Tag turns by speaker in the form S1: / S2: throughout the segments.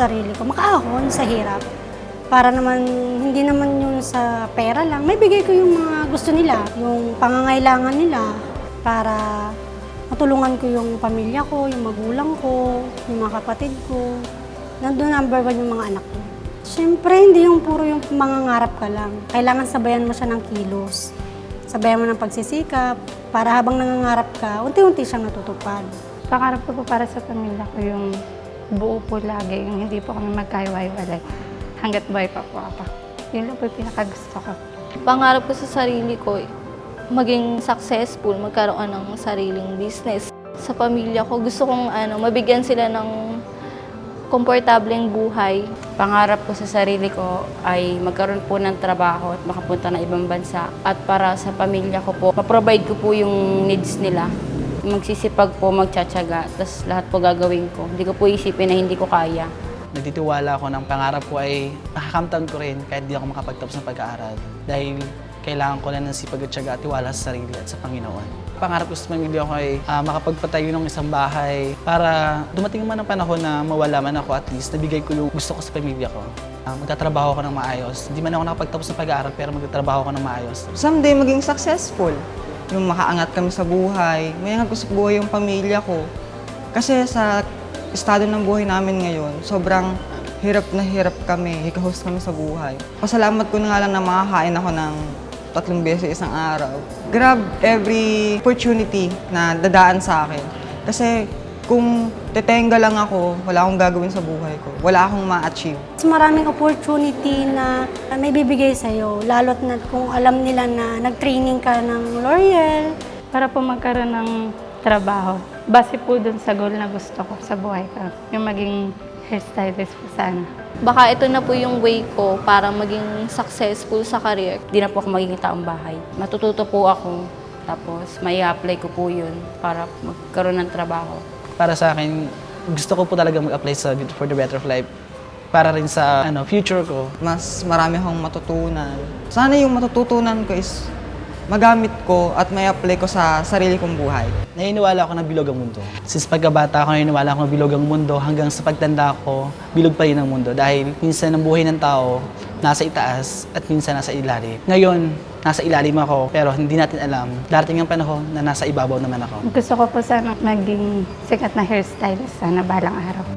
S1: sarili ko, makaahon sa hirap. Para naman, hindi naman yun sa pera lang. May bigay ko yung mga gusto nila, yung pangangailangan nila para matulungan ko yung pamilya ko, yung magulang ko, yung mga kapatid ko. Nandun number one yung mga anak ko. Siyempre, hindi yung puro yung mangangarap ka lang. Kailangan sabayan mo siya ng kilos. Sabayan mo ng pagsisikap para habang nangangarap ka, unti-unti siyang natutupad.
S2: Pangarap ko po para sa pamilya ko yung buo po lagi, yung hindi po kami magkahiwa-hiwalay hanggat buhay pa po ako. Yun lang po yung pinakagusto ko.
S3: Pangarap ko sa sarili ko, maging successful, magkaroon ng sariling business. Sa pamilya ko, gusto kong mabigyan sila ng komportableng buhay.
S4: Pangarap ko sa sarili ko ay magkaroon po ng trabaho at makapunta ng ibang bansa. At para sa pamilya ko po, ma-provide ko po yung needs nila. Magsisipag po, magtsatsaga, tapos lahat po gagawin ko. Hindi ko po isipin na hindi ko kaya.
S5: Nagtitiwala ako ng pangarap ko ay makakamtan ko rin kahit di ako makapagtapos ng pag-aaral. Dahil kailangan ko na ng sipag at tiyaga at tiwala sa sarili at sa Panginoon. Pangarap ko sa pamilya ko ay makapagpatayo ng isang bahay para dumating man ang panahon na mawala man ako, at least nabigay ko yung gusto ko sa pamilya ko. Magtatrabaho ako ng maayos. Hindi man ako nakapagtapos ng pag-aaral pero magtatrabaho ako ng maayos.
S6: Someday maging successful. Yung makaangat kami sa buhay, mayangat ko sa buhay yung pamilya ko. Kasi sa estado ng buhay namin ngayon, sobrang hirap na hirap kami, hikahos kami sa buhay. Pasalamat ko na nga lang na makakain ako ng 3 beses isang araw. Grab every opportunity na dadaan sa akin. Kasi kung tetenga lang ako, wala akong gagawin sa buhay ko. Wala akong ma-achieve.
S1: Mas maraming opportunity na may bibigay sa'yo, lalo't na kung alam nila na nag-training ka ng L'Oreal.
S2: Para po magkaroon ng trabaho, base po dun sa goal na gusto ko sa buhay ko, yung maging hairstylist po sana.
S3: Baka ito na po yung way ko para maging successful sa career.
S4: Hindi na po ako magiging taong bahay. Matututo po ako, tapos may apply ko po yun para magkaroon ng trabaho.
S5: Para sa akin, gusto ko po talaga mag-apply sa Beauty for the Better of Life para rin sa future ko.
S6: Mas marami akong matutunan. Sana yung matututunan ko is magamit ko at may apply ko sa sarili kong buhay.
S5: Naniniwala ako na bilog ang mundo. Since pagkabata ako, naniniwala ako na bilog ang mundo hanggang sa pagtanda ko, bilog pa rin ang mundo. Dahil minsan ang buhay ng tao nasa itaas at minsan nasa ilalim. Ngayon, nasa ilalim ako pero hindi natin alam. Darating ang panahon na nasa ibabaw naman ako.
S2: Gusto ko po sana maging sikat na hairstylist sana balang araw.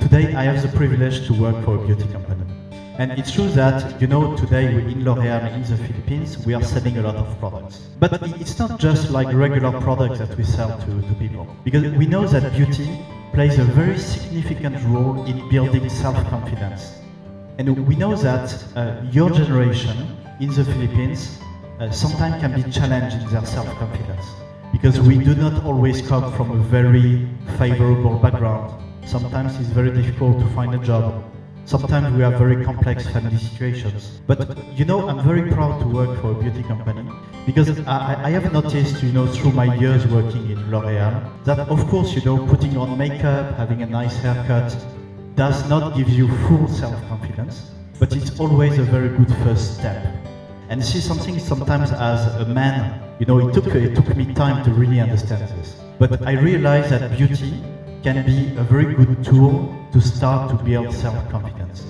S7: Today, I have the privilege to work for a beauty company. And it's true that, today in L'Oréal in the Philippines, we are selling a lot of products. But it's not just like regular products that we sell to people. Because we know that beauty plays a very significant role in building self-confidence. And we know that your generation in the Philippines sometimes can be challenged in their self-confidence. Because we do not always come from a very favorable background. Sometimes it's very difficult to find a job. Sometimes we have very complex family situations. But I'm very proud to work for a beauty company because I have noticed, through my years working in L'Oréal, that of course, putting on makeup, having a nice haircut does not give you full self-confidence, but it's always a very good first step. And this is something sometimes as a man, it took me time to really understand this. But I realized that beauty can be a very good tool to start to build self-confidence.